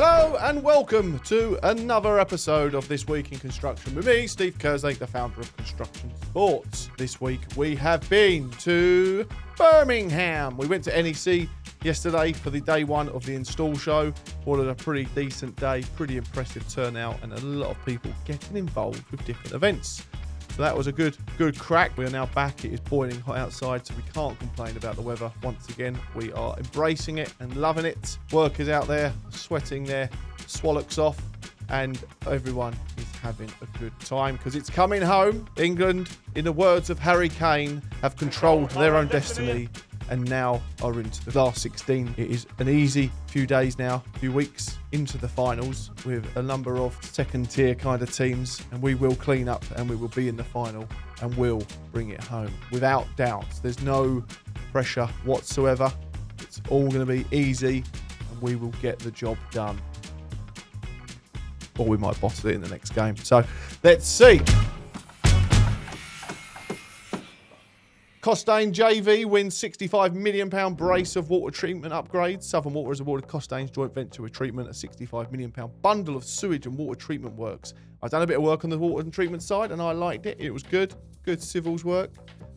Hello and welcome to another episode of This Week in Construction with me, Steve Kerslake, the founder of Construction Sports. This week we have been to Birmingham. We went to NEC yesterday for the day one of the install show. What a pretty decent day, pretty impressive turnout, and a lot of people getting involved with different events. So that was a good crack. We are now back. It is boiling hot outside, so we can't complain about the weather. Once again, we are embracing it and loving it. Workers out there sweating their swallocks off, and everyone is having a good time because it's coming home. England, in the words of Harry Kane, have controlled their own destiny and now are into the last 16. It is an easy few days now, few weeks into the finals with a number of second tier kind of teams, and we will clean up and we will be in the final and will bring it home without doubt. There's no pressure whatsoever. It's all going to be easy and we will get the job done. Or we might bottle it in the next game. So let's see. Costain JV wins £65 million brace of water treatment upgrades. Southern Water has awarded Costain's joint venture with treatment a £65 million bundle of sewage and water treatment works. I've done a bit of work on the water and treatment side and I liked it. It was good civils work.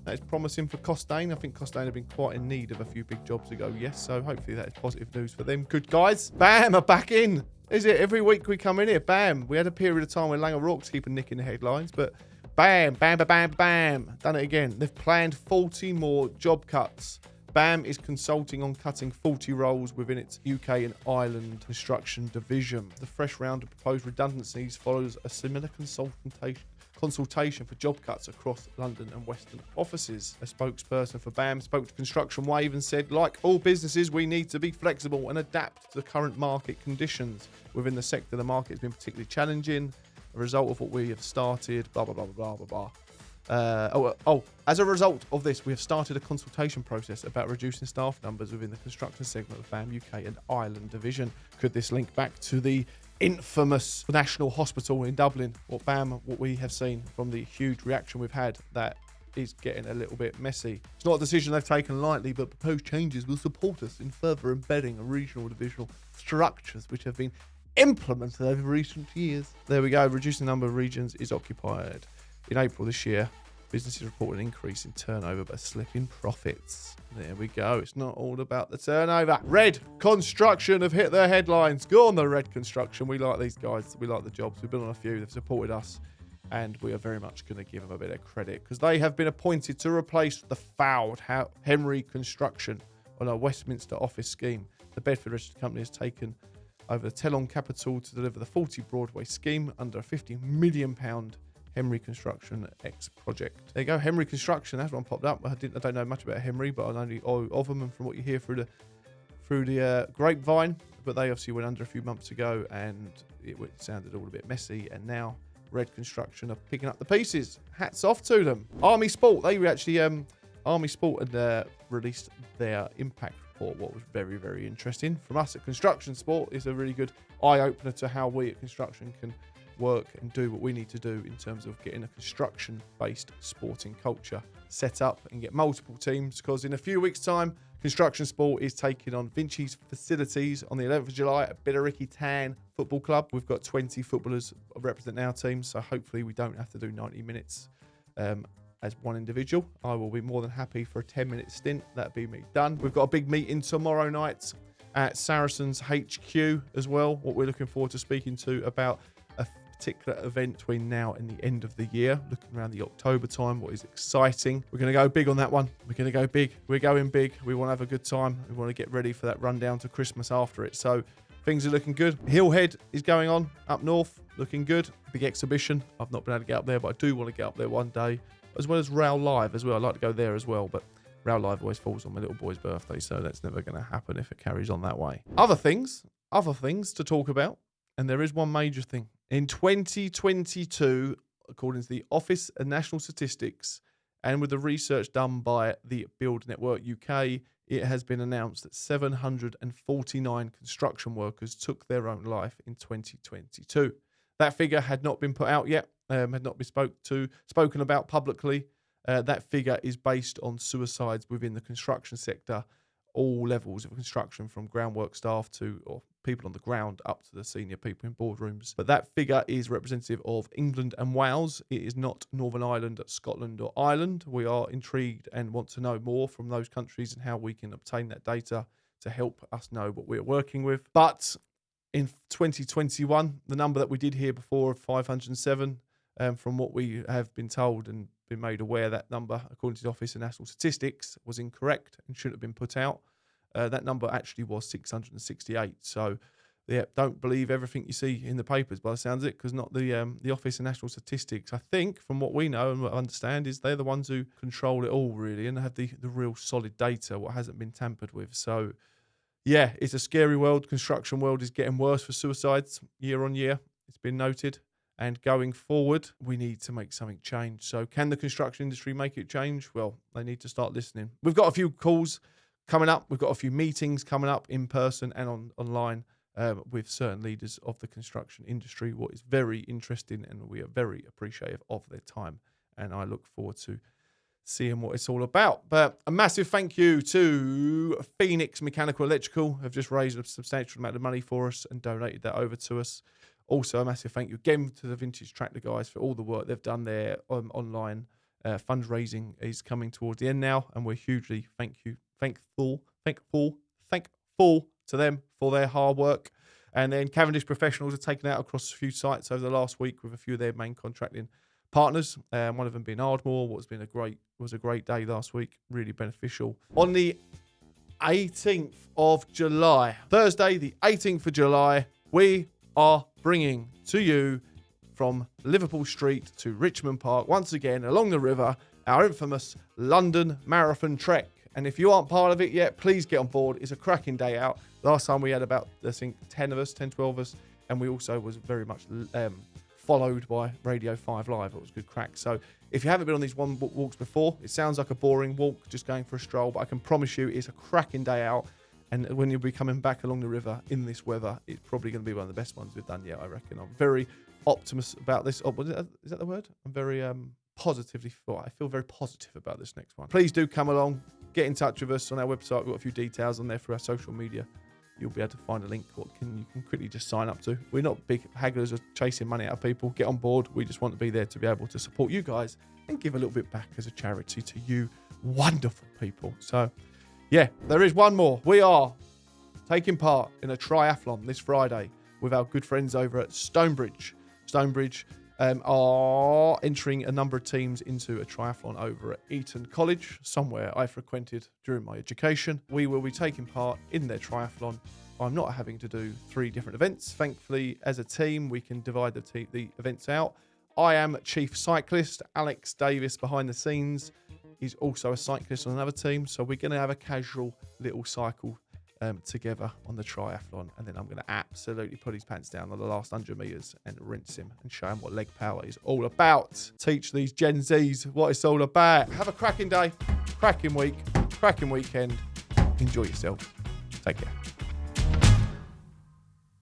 That is promising for Costain. I think Costain have been quite in need of a few big jobs ago, yes, so hopefully that is positive news for them. Good guys. BAM are back in. Is it every week we come in here? BAM. We had a period of time where Langer Rocks keep nicking the headlines, but BAM, bam, bam, bam, bam. Done it again. They've planned 40 more job cuts. BAM is consulting on cutting 40 roles within its UK and Ireland construction division. The fresh round of proposed redundancies follows a similar consultation for job cuts across London and Western offices. A spokesperson for BAM spoke to Construction Wave and said, like all businesses, we need to be flexible and adapt to the current market conditions. Within the sector, the market has been particularly challenging. A result of what we have started, blah, blah, blah, blah, blah, blah. As a result of this, we have started a consultation process about reducing staff numbers within the construction segment of BAM UK and Ireland division. Could this link back to the infamous National Hospital in Dublin? What we have seen from the huge reaction we've had, that is getting a little bit messy. It's not a decision they've taken lightly, but proposed changes will support us in further embedding regional divisional structures which have been implemented over recent years. There we go. Reducing the number of regions is occupied. In April this year, businesses reported an increase in turnover but a slip in profits. There we go. It's not all about the turnover. Red Construction have hit their headlines. Go on, the Red Construction. We like these guys. We like the jobs. We've been on a few. They've supported us. And we are very much going to give them a bit of credit because they have been appointed to replace the fouled Henry Construction on a Westminster office scheme. The Bedford registered company has taken over the Telon capital to deliver the 40 Broadway scheme under a £50 million Henry Construction X project. There you go, Henry Construction. That's one popped up. I don't know much about Henry, but I know of them and from what you hear through the grapevine. But they obviously went under a few months ago, and it sounded all a bit messy. And now Red Construction are picking up the pieces. Hats off to them. Army Sport. They actually Army Sport had released their impact report, what was very, very interesting. From us at Construction Sport, is a really good eye-opener to how we at Construction can work and do what we need to do in terms of getting a construction-based sporting culture set up and get multiple teams, because in a few weeks' time, Construction Sport is taking on Vinci's facilities on the 11th of July at Billericay Town Football Club. We've got 20 footballers representing our team, so hopefully we don't have to do 90 minutes as one individual. I will be more than happy for a 10-minute stint. That'd be me done. We've got a big meeting tomorrow night at Saracens HQ as well. What we're looking forward to speaking to about a particular event between now and the end of the year, looking around the October time, what is exciting. We're going to go big on that one. We're going to go big. We're going big. We want to have a good time. We want to get ready for that run down to Christmas after it. So things are looking good. Hillhead is going on up north, looking good. Big exhibition. I've not been able to get up there, but I do want to get up there one day, as well as Rail Live as well. I'd like to go there as well, but Rail Live always falls on my little boy's birthday, so that's never going to happen if it carries on that way. Other things to talk about, and there is one major thing. In 2022, according to the Office of National Statistics, and with the research done by the Build Network UK, it has been announced that 749 construction workers took their own life in 2022. That figure had not been put out yet, had not been spoken about publicly. That figure is based on suicides within the construction sector, all levels of construction, from groundwork staff to, or people on the ground up to the senior people in boardrooms. But that figure is representative of England and Wales. It is not Northern Ireland, Scotland or Ireland. We are intrigued and want to know more from those countries and how we can obtain that data to help us know what we're working with. But in 2021, the number that we did hear before of 507, from what we have been told and been made aware, that number, according to the Office of National Statistics, was incorrect and shouldn't have been put out. That number actually was 668. So, yeah, don't believe everything you see in the papers by the sounds of it, because not the Office of National Statistics. I think, from what we know and what I understand, is they're the ones who control it all, really, and have the real solid data, what hasn't been tampered with. So, yeah, it's a scary world. Construction world is getting worse for suicides year on year. It's been noted. And going forward, we need to make something change. So can the construction industry make it change? Well, they need to start listening. We've got a few calls coming up. We've got a few meetings coming up in person and online with certain leaders of the construction industry, what is very interesting, and we are very appreciative of their time. And I look forward to seeing what it's all about. But a massive thank you to Phoenix Mechanical Electrical, who have just raised a substantial amount of money for us and donated that over to us. Also, a massive thank you again to the Vintage Tractor guys for all the work they've done there online. Fundraising is coming towards the end now, and we're hugely thankful to them for their hard work. And then Cavendish Professionals have taken out across a few sites over the last week with a few of their main contracting partners. One of them being Ardmore, was a great day last week, really beneficial. On the 18th of July, Thursday, the 18th of July, we are bringing to you from Liverpool Street to Richmond Park, once again along the river, our infamous London Marathon Trek. And if you aren't part of it yet, please get on board. It's a cracking day out. Last time we had about, I think, 10, 12 of us, and we also was very much followed by Radio 5 Live. It was good crack. So if you haven't been on these one walks before, it sounds like a boring walk, just going for a stroll, but I can promise you it's a cracking day out. And when you'll be coming back along the river in this weather, it's probably going to be one of the best ones we've done yet, I reckon. I'm very optimistic about this. Oh, is that the word? I'm very positively, I feel very positive about this next one. Please do come along. Get in touch with us on our website. We've got a few details on there for our social media. You'll be able to find a link you can quickly just sign up to. We're not big hagglers or chasing money out of people. Get on board. We just want to be there to be able to support you guys and give a little bit back as a charity to you wonderful people. So, yeah, there is one more. We are taking part in a triathlon this Friday with our good friends over at Stonebridge. Stonebridge are entering a number of teams into a triathlon over at Eton College, somewhere I frequented during my education. We will be taking part in their triathlon. I'm not having to do 3 different events. Thankfully, as a team, we can divide the events out. I am chief cyclist. Alex Davis behind the scenes is also a cyclist on another team. So we're going to have a casual little cycle together on the triathlon, and then I'm going to absolutely put his pants down on the last 100 meters and rinse him and show him what leg power is all about. Teach these Gen Zs what it's all about. Have a cracking day, cracking week, cracking weekend. Enjoy yourself. Take care.